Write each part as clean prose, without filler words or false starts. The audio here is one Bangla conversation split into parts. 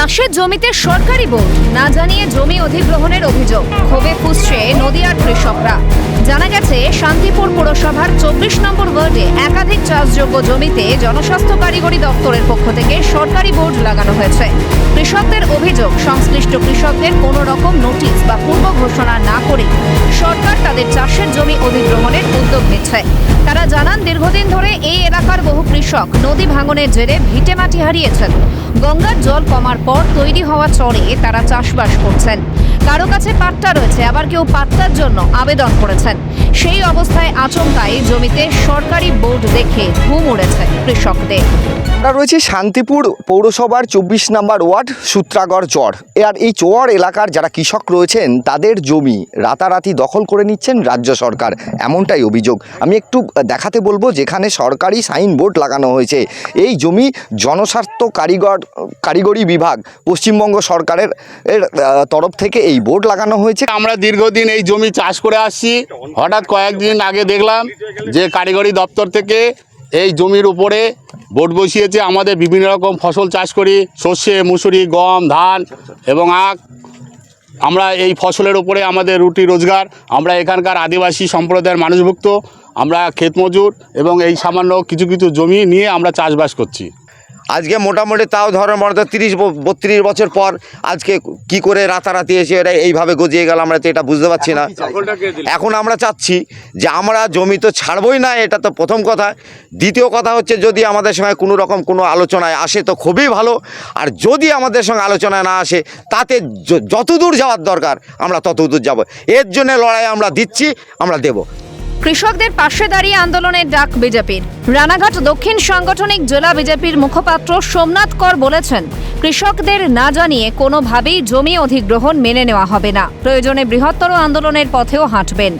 চাষের জমিতে সরকারি বোর্ড না জানিয়ে জমি অধিগ্রহণের অভিযোগ, ক্ষোভে ফুঁসছে নদিয়ার কৃষকরা। জানা গেছে, শান্তিপুর পৌরসভার 24 নম্বর ওয়ার্ডে একাধিক চাষযোগ্য জমিতে জনস্বাস্থ্য কারিগরি দপ্তরের পক্ষ থেকে সরকারি বোর্ড লাগানো হয়েছে। কৃষকদের অভিযোগ, সংশ্লিষ্ট কৃষকদের কোনো রকম নোটিশ বা পূর্ব ঘোষণা না করে সরকার তাদের চাষের জমি অধিগ্রহণের উদ্যোগ নিচ্ছে। তারা জানান, দীর্ঘদিন ধরে এই এলাকার বহু কৃষক নদী ভাঙনের জেরে ভিটেমাটি হারিয়েছেন। গঙ্গার জল কমার পর তৈরি হওয়া চরে তারা চাষবাস করছেন। কারো কাছে পাট্টা রয়েছে, আবার কেউ পাট্টার জন্য আবেদন করেছেন। সেই অবস্থায় আচমকাই জমিতে সরকারি বোর্ড দেখে ঘুম উড়েছে কৃষকদের। আমরা রয়েছি শান্তিপুর পৌরসভার 24 নম্বর ওয়ার্ড সূত্রাগড় চর। আর এই চর এলাকার যারা কৃষক রয়েছেন তাদের জমি রাতারাতি দখল করে নিচ্ছেন রাজ্য সরকার, এমনটাই অভিযোগ। আমি একটু দেখাতে বলবো যেখানে সরকারি সাইনবোর্ড লাগানো হয়েছে। এই জমি জনস্বাস্থ্য কারিগরি বিভাগ পশ্চিমবঙ্গ সরকারের তরফ থেকে এই বোর্ড লাগানো হয়েছে। আমরা দীর্ঘদিন এই জমি চাষ করে আসছি। হঠাৎ কয়েকদিন আগে দেখলাম যে কারিগরি দপ্তর থেকে এই জমির উপরে বোর্ড বসিয়েছে। আমাদের বিভিন্ন রকম ফসল চাষ করি, সর্ষে, মুসুরি, গম, ধান এবং আখ। আমরা এই ফসলের উপরে আমাদের রুটি রোজগার। আমরা এখানকার আদিবাসী সম্প্রদায়ের মানুষভুক্ত, আমরা ক্ষেতমজুর এবং এই সামান্য কিছু কিছু জমি নিয়ে আমরা চাষবাস করছি। আজকে মোটামুটি তাও ধরো মনে 30-32 বছর পর আজকে কি করে রাতারাতি এসে এরা এইভাবে গজিয়ে গেল, আমরা তো এটা বুঝতে পারছি না। এখন আমরা চাচ্ছি যে আমরা জমি তো ছাড়বই না, এটা তো প্রথম কথা। দ্বিতীয় কথা হচ্ছে, যদি আমাদের সঙ্গে কোনো রকম কোনো আলোচনায় আসে তো খুবই ভালো, আর যদি আমাদের সঙ্গে আলোচনায় না আসে তাতে যতদূর যাওয়ার দরকার আমরা ততদূর যাব। এর জন্য লড়াই আমরা দিচ্ছি, আমরা দেব। কৃষকদের পাশে দাঁড়িয়ে আন্দোলনের ডাক বিজেপির। রানাঘাট দক্ষিণ সাংগঠনিক জেলা বিজেপির মুখপাত্র সোমনাথ কর বলেছেন, কৃষকদের না জানিয়ে কোনোভাবেই জমি অধিগ্রহণ মেনে নেওয়া হবে না। প্রয়োজনে বৃহত্তর আন্দোলনের পথেও হাঁটবেন।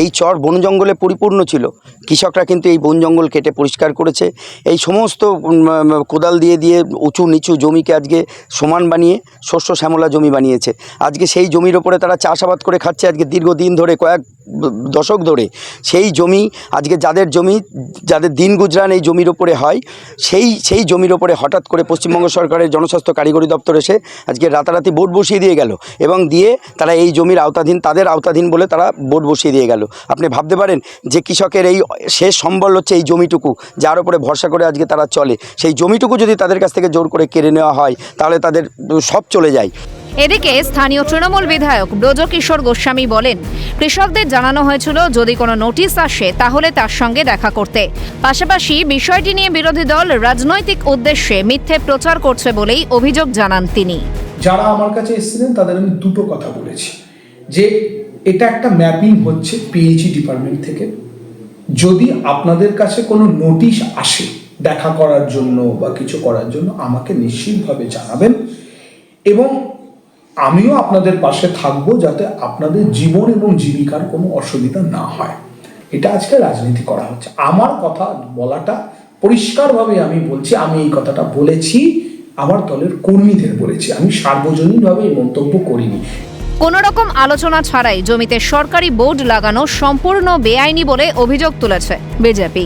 এই চর বন জঙ্গলে পরিপূর্ণ ছিল, কৃষকরা কিন্তু এই বন জঙ্গল কেটে পরিষ্কার করেছে। এই সমস্ত কোদাল দিয়ে দিয়ে উঁচু নিচু জমিকে আজকে সমান বানিয়ে শস্য শ্যামলা জমি বানিয়েছে। আজকে সেই জমির ওপরে তারা চাষাবাদ করে খাচ্ছে। আজকে দীর্ঘদিন ধরে, কয়েক দশক ধরে সেই জমি, আজকে যাদের দিন গুজরান এই জমির ওপরে হয়, সেই জমির ওপরে হঠাৎ করে পশ্চিমবঙ্গ সরকারের জনস্বাস্থ্য কারিগরি দপ্তর এসে আজকে রাতারাতি বোর্ড বসিয়ে দিয়ে গেল, এবং দিয়ে তারা এই জমির আওতাধীন, তাদের আওতাধীন বলে তারা বোর্ড বসিয়ে দিয়ে গেল। আপনি ভাবতে পারেন যে কৃষকের এই শেষ সম্বল হচ্ছে এই জমিটুকু, যার উপরে ভরসা করে আজকে তারা চলে। সেই জমিটুকু যদি তাদের কাছ থেকে জোর করে কেড়ে নেওয়া হয় তাহলে তাদের সব চলে যায়। এদিকে স্থানীয় তৃণমূল বিধায়ক ব্রজকিশোর গোস্বামী বলেন, কৃষকদের জানানো হয়েছিল যদি কোনো নোটিশ আসে তাহলে তার সঙ্গে দেখা করতে। পাশাপাশি বিষয়টি নিয়ে বিরোধী দল রাজনৈতিক উদ্দেশ্যে মিথ্যে প্রচার করছে বলেই অভিযোগ জানান তিনি। যারা আমার কাছে এসেছিলেন তাদের আমি দুটো কথা বলেছি, যে এটা একটা ম্যাপিং হচ্ছে পিএইচই ডিপার্টমেন্ট থেকে। যদি আপনাদের কাছে কোনো নোটিশ আসে দেখা করার জন্য বা কিছু করার জন্য, আমাকে নিশ্চিতভাবে জানাবেন, এবং আমিও আপনাদের পাশে থাকবো যাতে আপনাদের জীবন এবং জীবিকার কোনো অসুবিধা না হয়। এটা আজকে রাজনীতি করা হচ্ছে। আমার কথা বলাটা পরিষ্কারভাবে আমি বলছি, আমি এই কথাটা বলেছি আমার দলের কর্মীদের বলেছি, আমি সার্বজনীনভাবে এই মন্তব্য করিনি। কোন রকম আলোচনা ছাড়াই জমিতে সরকারি বোর্ড লাগানো সম্পূর্ণ বেআইনি বলে অভিযোগ তুলেছে বিজেপি।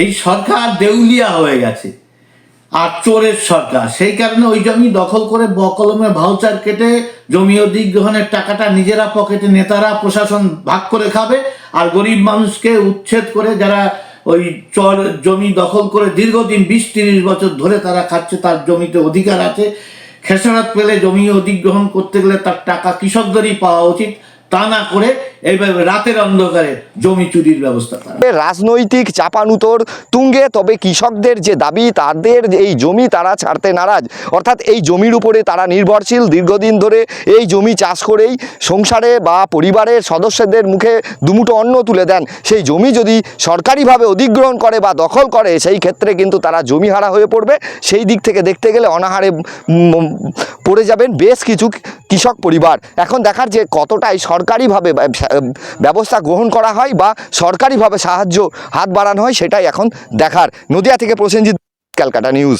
এই সরকার দেউলিয়া হয়ে গেছে আর চোরের সরকার। সেই কারণে ওই জমি দখল করে বকলমে ভাউচার কেটে জমি অধিগ্রহণের টাকাটা নিজেরা পকেটে, নেতারা প্রশাসন ভাগ করে খাবে, আর গরিব মানুষকে উচ্ছেদ করে যারা ওই চর জমি দখল করে দীর্ঘদিন 20-30 বছর ধরে তারা খাচ্ছে, তার জমিতে অধিকার আছে। খেসারত পেলে জমি অধিগ্রহণ করতে গেলে তার টাকা কৃষকদেরই পাওয়া উচিত, তা না করে এইভাবে রাতের অন্ধকারে জমি চুরির ব্যবস্থা করা। রাজনৈতিক চাপানুতোর তুঙ্গে, তবে কৃষকদের যে দাবি, তাদের এই জমি তারা ছাড়তে নারাজ। অর্থাৎ এই জমির উপরে তারা নির্ভরশীল, দীর্ঘদিন ধরে এই জমি চাষ করেই সংসারে বা পরিবারের সদস্যদের মুখে দুমুঠো অন্ন তুলে দেন। সেই জমি যদি সরকারিভাবে অধিগ্রহণ করে বা দখল করে, সেই ক্ষেত্রে কিন্তু তারা জমি হারা হয়ে পড়বে। সেই দিক থেকে দেখতে গেলে অনাহারে পড়ে যাবেন বেশ কিছু কৃষক পরিবার। এখন দেখার যে কতটাই সরকারিভাবে ব্যবস্থা গ্রহণ করা হয় বা সরকারিভাবে সাহায্য হাত বাড়ানো হয়, সেটাই এখন দেখার। নদিয়া থেকে প্রসেনজিৎ, ক্যালকাটা নিউজ।